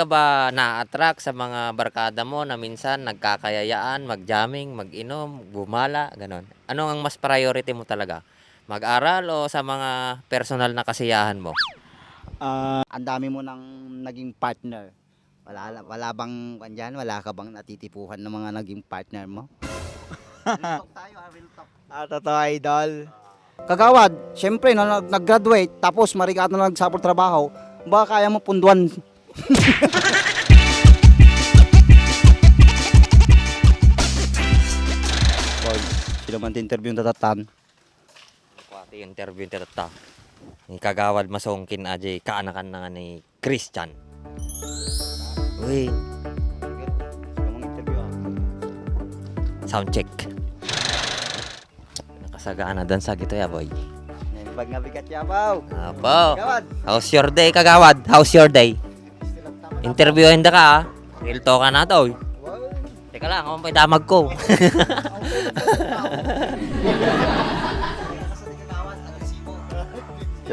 Ka ba na-attract sa mga barkada mo na minsan nagkakayayaan, mag-jamming, mag-inom, gumala, gano'n? Ano ang mas priority mo talaga? Mag-aral o sa mga personal na kasiyahan mo? Ang dami mo ng naging partner. Wala bang kandiyan, wala ka bang natitipuhan ng mga naging partner mo? Real talk tayo, real talk. Totoo, idol. Kagawad, syempre no, nag-graduate tapos marikat na nagsapor trabaho, baka kaya mo punduan. Boy, sino man interview yung tatatan? Kuwati interview ti ta. Ni kagawad masongkin aja kaanakan na nga ni Christian. Uy, Sino mang interview sound check. Nakasagaan na dan sa gito ya, boy. Pag nabigat yabaw. Apo. Kagawad. How's your day, kagawad? How's your day? Interviewin da ka, ah. Real talk ka na to. Teka lang, ako may damag ko.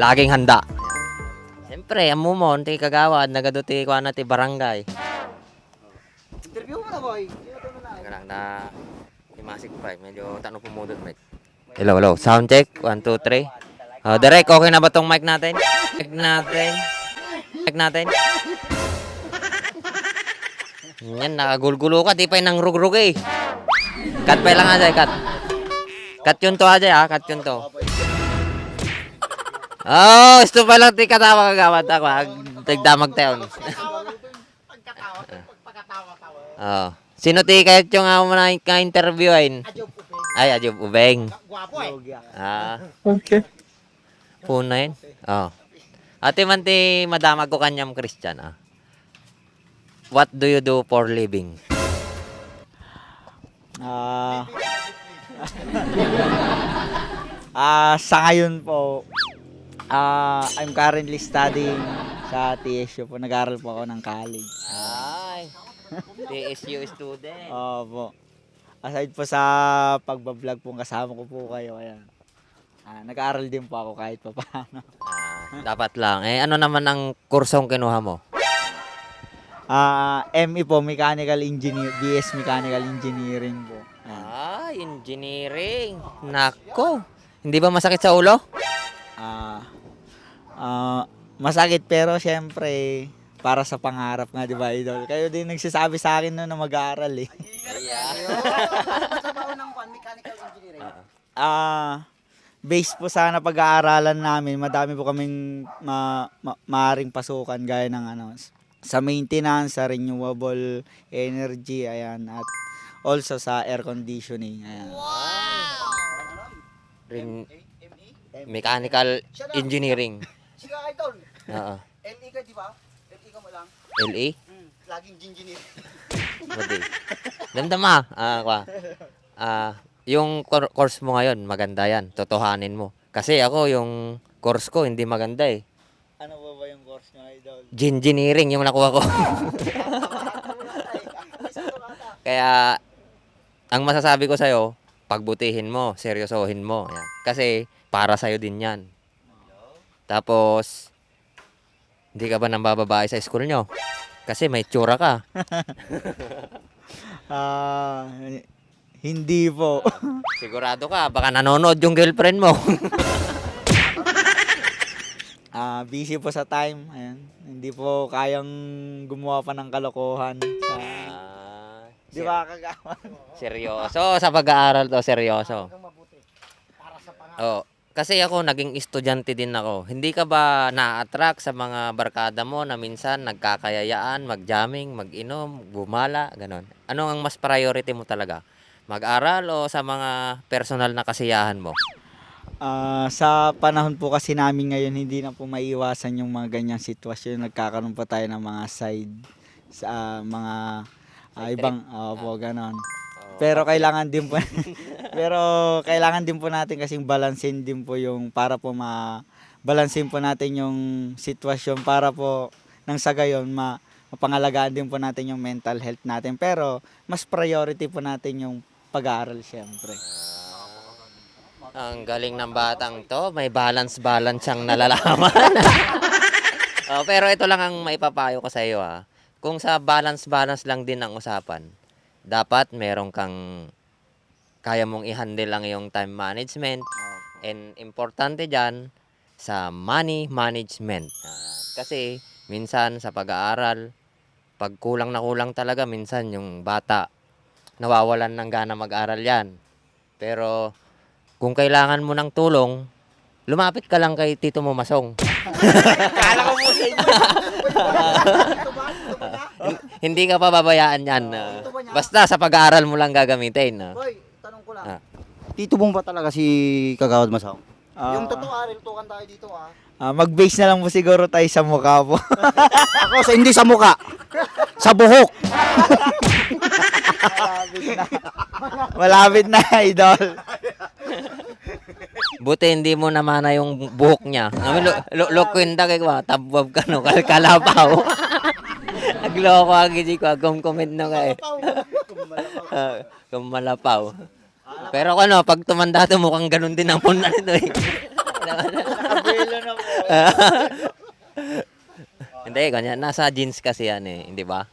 Laging handa. Siyempre, amo mo, ti kagawad, nagaduti ko na ti barangay. Interview mo na boy. Teka lang na, imasik pa, medyo tanong pumudot, mate. Hello, hello. Sound check. 1, 2, 3. Direk, okay na ba tong mic natin? Mic natin. Mic natin. Yan, nakagulgulo ka. Di pa yung nangrug-rug eh. Cut pa lang aja, cut. Cut yun to aja, cut yun to. Oh, ito pa lang ti katawa kagawad ako. Tagdamag tayo. Oh. Sino ti kahit yung mo na ka-interviewin? Ay, Ajob Ubeng. Okay. Puna yun. Oh. Ate man ti madamag ko kanyang Christian, ah. What do you do for living? Sa ngayon po, I'm currently studying sa TSU po. Nag-aaral po ako ng college. Ay, TSU student. Opo. Aside po sa pagbablog po, kasama ko po kayo. Ayan. Nag-aaral din po ako kahit pa paano. Dapat lang. Eh, ano naman ang kursong kinuha mo? ME po, Mechanical Engineer, BS Mechanical Engineering po. Engineering. Nako. Hindi ba masakit sa ulo? Masakit pero syempre para sa pangarap nga, di ba, idol? Kayo din nagsasabi sa akin na mag-aaral eh. Trabaho ng mechanical engineering. Based po sana pag-aaralan namin, madami po kaming maaring pasukan gaya ng sa maintenance, sa renewable energy, ayan, at also sa air conditioning, ayan. Mechanical engineering. Sige idol. Oo. LE ka di ba? LE ka mo lang. LA? Laging engineer. Madi. Ganda ma. Yung course mo ngayon, maganda yan. Totohanin mo. Kasi ako, yung course ko, hindi maganda eh. Ano ba yung course nyo, idol? Engineering yung nakuha ko. Kaya, ang masasabi ko sa'yo, pagbutihin mo, seryosohin mo. Yan. Kasi, para sa'yo din yan. Tapos, hindi ka ba nang bababae sa school nyo? Kasi may tsura ka. Hindi po. Sigurado ka, baka nanonood yung girlfriend mo. Busy po sa time. Ayan. Hindi po kayang gumawa pa ng kalokohan. Di ba, kagawa? Seryoso, sa pag-aaral to, seryoso. Oh, kasi ako, naging estudyante din ako. Hindi ka ba na-attract sa mga barkada mo na minsan nagkakayayaan, mag-jamming, mag-inom, gumala, ganon? Ano ang mas priority mo talaga? Mag-aral o sa mga personal na kasiyahan mo? Sa panahon po kasi namin ngayon, hindi na po maiiwasan yung mga ganyang sitwasyon. Nagkakaroon pa tayo ng mga side sa mga ibang po ganon. Pero kailangan din po kailangan din po natin kasing balansin din po yung para po balansin po natin yung sitwasyon para po nang sa gayon mapangalagaan din po natin yung mental health natin. Pero mas priority po natin yung pag-aaral syempre. Ang galing ng batang to, may balance siyang nalalaman. Pero ito lang ang maipapayo ko sa iyo, ha. kung sa balance lang din ang usapan, dapat meron kang kaya mong i-handle ang iyong time management. And importante dyan, sa money management. Kasi minsan sa pag-aaral, pag kulang na kulang talaga, minsan yung bata, nawawalan ng gana mag-aral yan. Pero kung kailangan mo ng tulong, lumapit ka lang kay Tito mo Masong. Kala ko po sa inyo. Hindi ka pababayaan yan. Basta sa pag-aaral mo lang gagamitin. Boy, tanong ko lang. Ah. Tito mo ba talaga si Kagawad Masong? Ah. Yung totoo, real talkan tayo dito Mag-base na lang po siguro tayo sa mukha po. Ako, hindi sa muka. Sa buhok. Malapit na, idol. Buti hindi mo namana yung buhok niya. Lukwinda kay ko, tabwab ka no, kalapaw. Nagloko agi ko, comment no kay. Kumalapaw. Pero ano, pag tumanda to mukhang ganun din ang puna nito eh. Nakabelo na po. Hindi, ganyan. Nasa jeans kasi yan eh, hindi ba?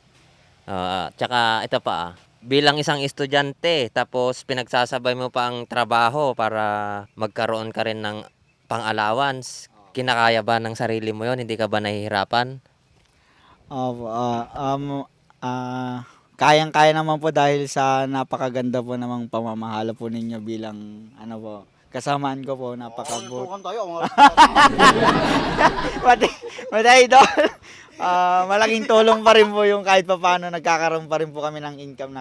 Tsaka ito pa bilang isang estudyante, tapos pinagsasabay mo pa ang trabaho para magkaroon ka rin ng pang-allowance. Kinakaya ba ng sarili mo yon? Hindi ka ba nahihirapan? Kayang-kaya naman po dahil sa napakaganda po namang pamamahala po ninyo bilang ano po, kasamaan ko po, napakabut. tayo. Pati idol. Malaking tulong pa rin po yung kahit pa paano nagkakaroon pa rin po kami ng income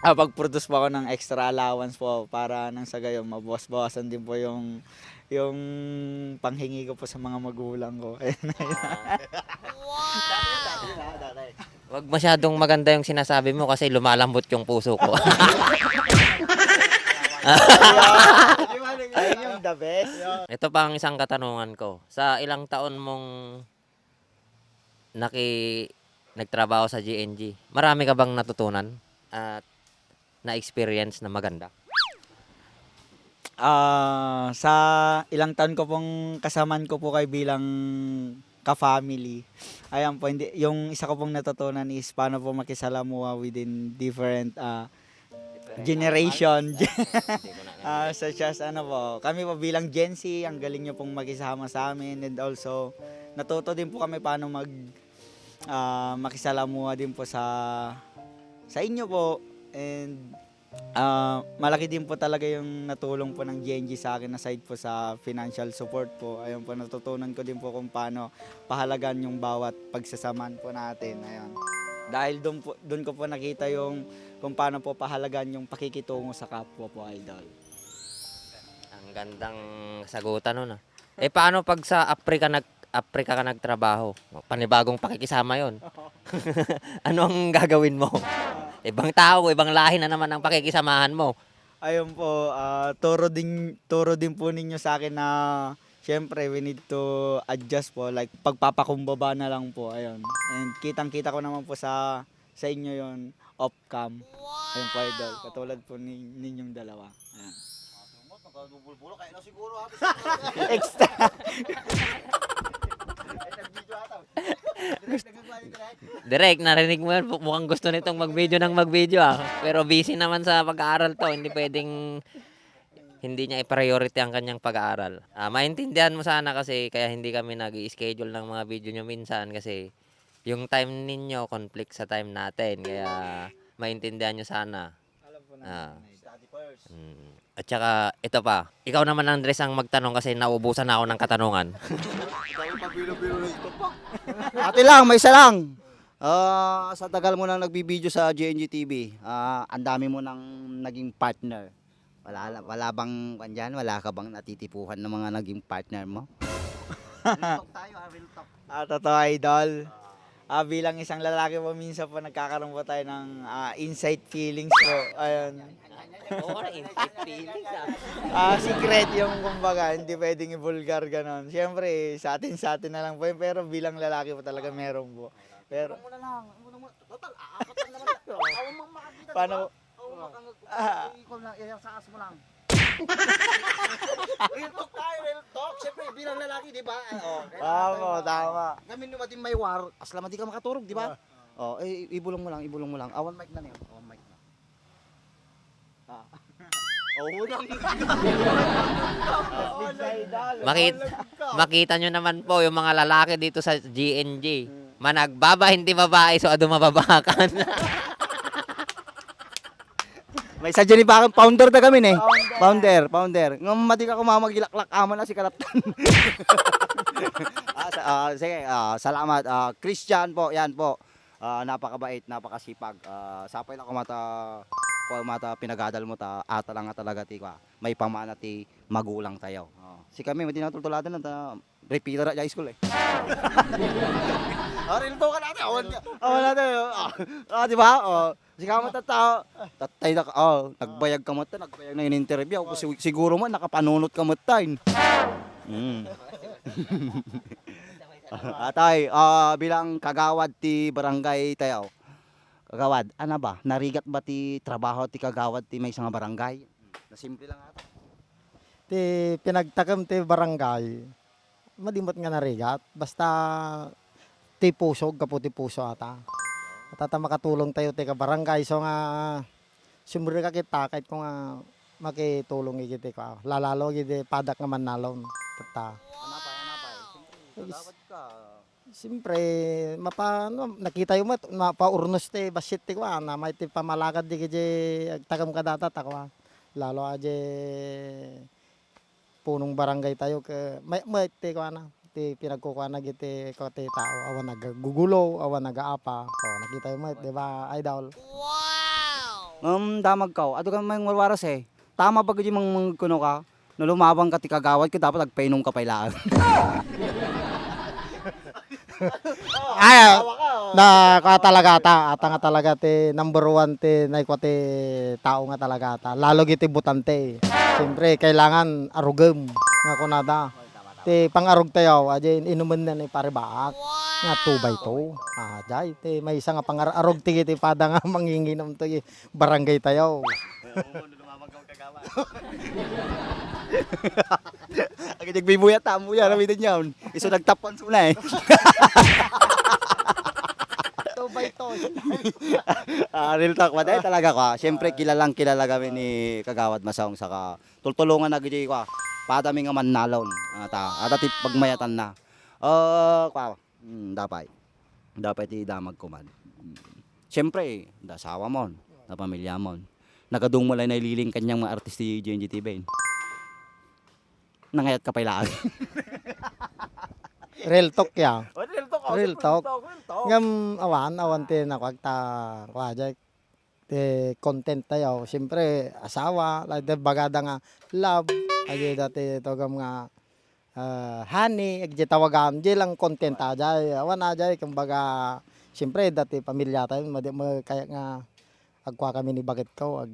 pag-produce po ako ng extra allowance po para nang sa gayon mabawas-bawasan din po yung panghingi ko po sa mga magulang ko. Wag masyadong maganda yung sinasabi mo kasi lumalambot yung puso ko. Ayun yung the best. Ito pa ang isang katanungan ko. Sa ilang taon mong nagtrabaho sa GNG, marami ka bang natutunan at na-experience na maganda? Sa ilang taon ko pong kasamaan ko po kay bilang ka-family. Ayan po, yung isa ko pong natutunan is paano po makisalamuha within different generation. Such as kami po bilang Gen Z, ang galing nyo pong makisama sa amin, and also natuto din po kami paano makisalamuha din po sa inyo po, and malaki din po talaga yung natulong po ng GNG sa akin aside po sa financial support po. Ayun po, natutunan ko din po kung paano pahalagan yung bawat pagsasamaan po natin. Ayun. Dahil doon ko po nakita yung kung paano po pahalagan yung pakikitungo sa kapwa po, idol. Ang gandang sagutan nun. Paano pag sa Africa ka nagtrabaho? Panibagong pakikisama yon. Ano ang gagawin mo? Ibang tao, ibang lahi na naman ang pakikisamahan mo. Ayun po, turo din po ninyo sa akin na syempre we need to adjust po, like pagpapakumbaba na lang po, ayun. And kitang-kita ko naman po sa inyo yon off cam. Ayun po, idol, katulad po ninyong dalawa. Ayun. Extra. Direk, narinig mo yan, mukhang gusto nitong mag-video Pero busy naman sa pag-aaral to, hindi pwedeng hindi niya i-priority ang kanyang pag-aaral. Maintindihan mo sana kasi kaya hindi kami nag-i-schedule ng mga video nyo minsan kasi yung time ninyo conflict sa time natin. Kaya maintindihan nyo sana. Alam po na. Study first. At saka, ito pa. Ikaw naman, Andres, ang magtanong kasi nauubusan na ako ng katanungan. Ate lang, may isa lang. Sa tagal mo nang nagbibideo sa GNG TV, ang dami mo nang naging partner. Wala bang kanyan? Wala ka bang natitipuhan ng mga naging partner mo? Real talk tayo, real talk. Totoo, idol. Bilang isang lalaki po, minsan po nagkakaroon po tayo ng insight feelings po. Ayun. Secret yung kumbaga, hindi pwedeng i-vulgar ganon. Siyempre, sa atin na lang po yun, pero bilang lalaki po talaga meron po. Pero, Muna lang. Total, aapat lang naman. Awan mang makakita. paano? Ikaw lang, iyasaas mo lang. Real talk tayo, real talk. Siyempre, bilang lalaki, di ba? Tama. Gamin nyo din may war, asla di ka makaturog, di ba? Oh, ibulong mo lang. Awan mic na niyo. Awan mic na. Ah. Oh, unang. Makita nyo naman po yung mga lalaki dito sa GNG. Managbaba, hindi babae, so ado mababakan. May sadya ni bakang founder na kami eh. Founder. Ngam mati ka kumamagilaklak aman na si Kalaptan. Sige, salamat. Christian po, yan po. Napakabait, napakasipag. Sapay lang kumata pinagadal mo ta ata lang nga talaga ti kwa. May pamana ti magulang tayo. Si kami mati natutuladan na repeater at high school eh. Rilto ka natin. Awan natin. Di ba? Si kamo tao. Tatay na nagbayag ka mata, nagbayag na yung interview. Siguro man nakapanunot ka mata. Atay, bilang kagawad ti barangay tayo. Kagawad, ano ba? Narigat ba ti trabaho ti kagawad ti may isang barangay? Na simple lang ata. Ti pinagtakam ti barangay, madimot nga narigat. Basta ti pusog, kaputi puso ata. At ata makatulong tayo ti ka barangay. So nga, sumuri ka kita kahit kung nga makitulong ikiti ko. Lalalo ikiti padak nga manalon. Tata. Anapay. Siyempre, kagawad ka. Siyempre, nakita yung mapaurnos te basit ti kwa na may ti pamalakad di kiti agtakam ka data takwa. Lalo aje punong barangay tayo ke may ti kwa na ti pinagkukuha na giti ko ti tao awan nagagugulo, awan nagaapa. Oh, nakita yung di ba idol? Damag ka. Ado ka may warwaras eh. Tama ba gudi mang kuno ka? No lumabang ka ti kagawad ka dapat agpainom ka pailaan. Ay, na ka talaga ta, ata nga talaga ti number 1 ti naikwa ti tao nga talaga ta. Lalo giti butante. Siyempre kailangan arugem nga kunada. Ti pangarug tayo, ajay inuman na ni paribaak. Nga 2x2. Ajay ti may isa nga pangarug ti giti pada nga manginginom ti barangay tayo. Agad nagbibuyat tamo yan, namitin yun. Iso nagtapan suna eh. 2x2. Real talk, maday talaga ka. Siyempre, kilala kami ni Kagawad Masong saka tultulungan na gidi ka. Padami nga manalon. Ata ti pagmayatan na. Dapat idamag ko man. Siyempre, dasawa mon, na pamilya mon. Nagadung mulay na ililing kanyang mga artisti GNGTV. Nangayat ka pailaan. Real talk ya. Real talk. Real Ngam awan ti nakwagta kwajay ti content tayo. Siyempre asawa, like bagada nga love, ay dati togam nga honey, agje tawagam, di lang content ajay. Awan ajay kumbaga siyempre dati pamilya tayo, kaya nga agkwa kami ni Bakit Kaw.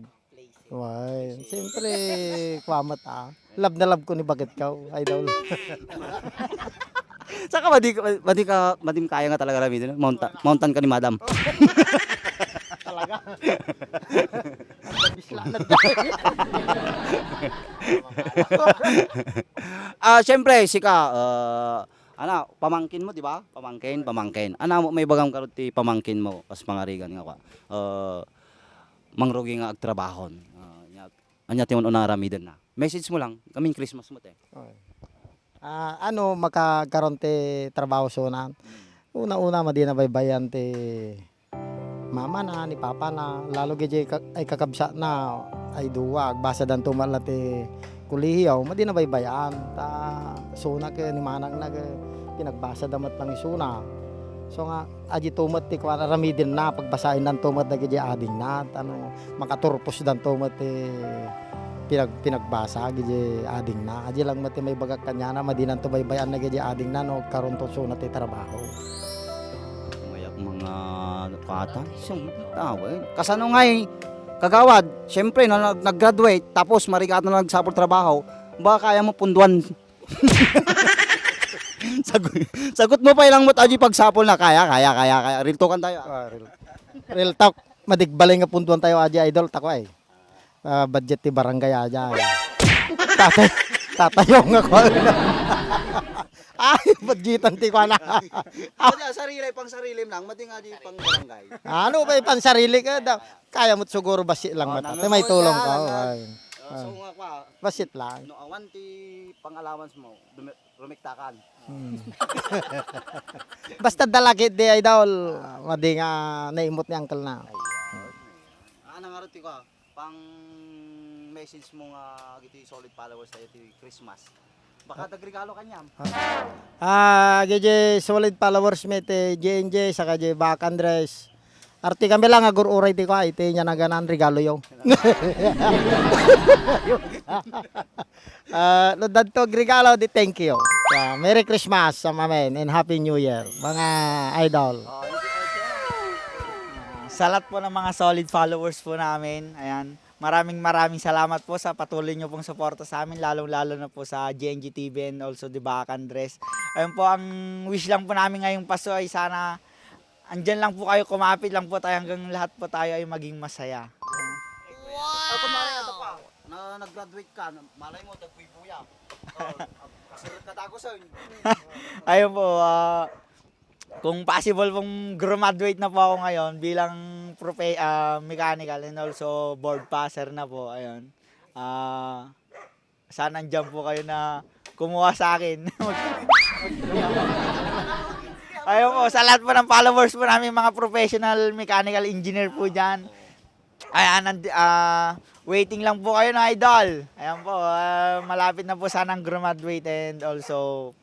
Why, siyempre kwamat Love na love ko ni Bakit Kaw, idol. Saka madim kaya nga talaga rami din. Mountain ka ni Madam. Talaga. Siyempre, sika, pamangkin mo, di ba? Pamangkin. May bagam karot ti pamangkin mo, pas pangarigan nga ka. Mangrugi nga agtrabahon. Anya timon una rami din na. Message mo lang, kaming Christmas mo te. Makakaroon ti trabaho sunan. Una-una madi na baybayan ti mama na ni papa na lalo gidi ay kakabsa na ay duwag basa dan tumal ti kulihiyaw madi na baybayan ta suna ke ni manang nag pinagbasa damat lang isuna. So nga aji tumat ti kwa ramidin na pagbasahin dan tumat na gidi ading na makaturpos dan tumat ti pinagbasa gidi ading na aji lang mati may bagak kanya na madinan to baybayan na gidi ading na no karon to suna ti trabaho. Mayak mga kata, kasano ngay Kagawad, syempre na nag-graduate tapos marigat na nagsapol trabaho, baka kaya mo punduan. Sagot mo pa ilang mo tayo pagsapol na kaya. Real talk tayo. Real talk, madigbalay nga punduan tayo aji idol tako ay. Budget ti barangay aja. Tatayo nga ko. Ay, budgetan ti ko na. Mati sarili pang sarili lang, mati nga di pang barangay. Ano ba ipan sarili ka? Kaya mo siguro basit lang mata. Te, may tulong ka. Ay. So nga pa, Basit lang. no awan ti pang allowance mo, rumiktakan. Basta dalagit di idol. Madi nga naimot ni uncle na. Ano nga rin ko, pang message mo nga giti solid followers tayo ti Christmas. Baka dagregalo kanyam. GJ solid followers met JNJ saka J Back Andres. Arti kami lang agur uray ti ko ite nya naganan regalo yo. No dadto regalo di thank you. Yeah, Merry Christmas sa mamen and Happy New Year mga idol. Sa lahat po ng mga solid followers po namin, ayan, maraming salamat po sa patuloy nyo pong suporta sa amin, lalong-lalo na po sa GNG TV and also the Back Andres. Ayun po, ang wish lang po namin ngayong Pasko ay sana andyan lang po kayo, kumapit lang po tayo hanggang lahat po tayo ay maging masaya. Wow! Kunwari ito pa, na nag-graduate ka, malay mo, tagpuy-puya. Kasunod ka tago sa Ayun po, kung possible pong graduate na po ako ngayon bilang mechanical and also board passer na po, ayun. Sana andyan po kayo na kumuha sa akin. Ayun po, sa lahat po ng followers po namin, mga professional mechanical engineer po dyan. Ayan, waiting lang po kayo na idol. Ayan po, malapit na po sanang graduate and also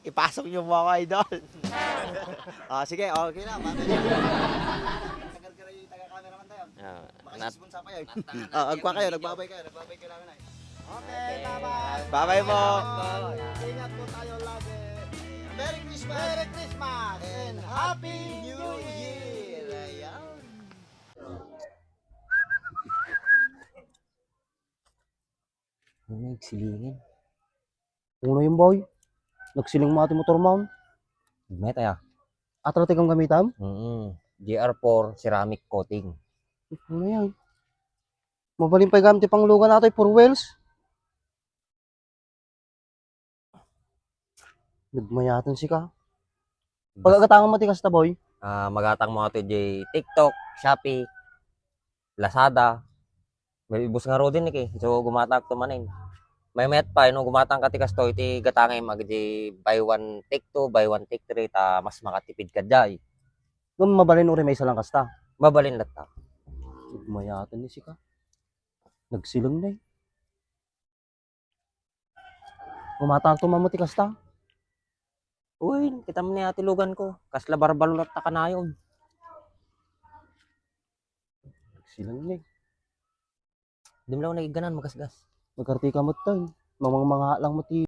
ipasok nyo po ako idol. Sige, okay na. Taga-cameraman tayo. Makisisponsa pa yun. Agpa kayo, nagbabay kayo namin ay. Okay, bye-bye. Bye-bye po. Ingat po tayo lagi. Merry Christmas! Merry Christmas! And Happy New Year! Ayan. Nagsilingin. Uno yung boy. Nagsiling mo ating motor mount. May tayo. Atratik ang gamitam. GR4 ceramic coating. Ano yan? Mabaling pa gamit pang lugan natin for wheels. Nagmayatan si ka. Pagkakatangan mo tikas ta boy. Magatang mo ito TikTok, Shopee, Lazada. May ibus nga ro din so gumatak to manin. May met pa no gumatang ka tikas to iti gatangay buy one take two, buy one take three ta mas makatipid ka jay. Nung mabalin uri may salang kasta. Mabalin latta. Nagmayatan ni si ka. Nagsilang na eh. Gumatang to mamuti kasta. Uy, kita mo ni ati lugan ko. Kasla barbalot ta kanayon. Nagsilang na eh. Di mo lang nagiganan magasgas. Nagkartika mo tayo. Mga lang mo ti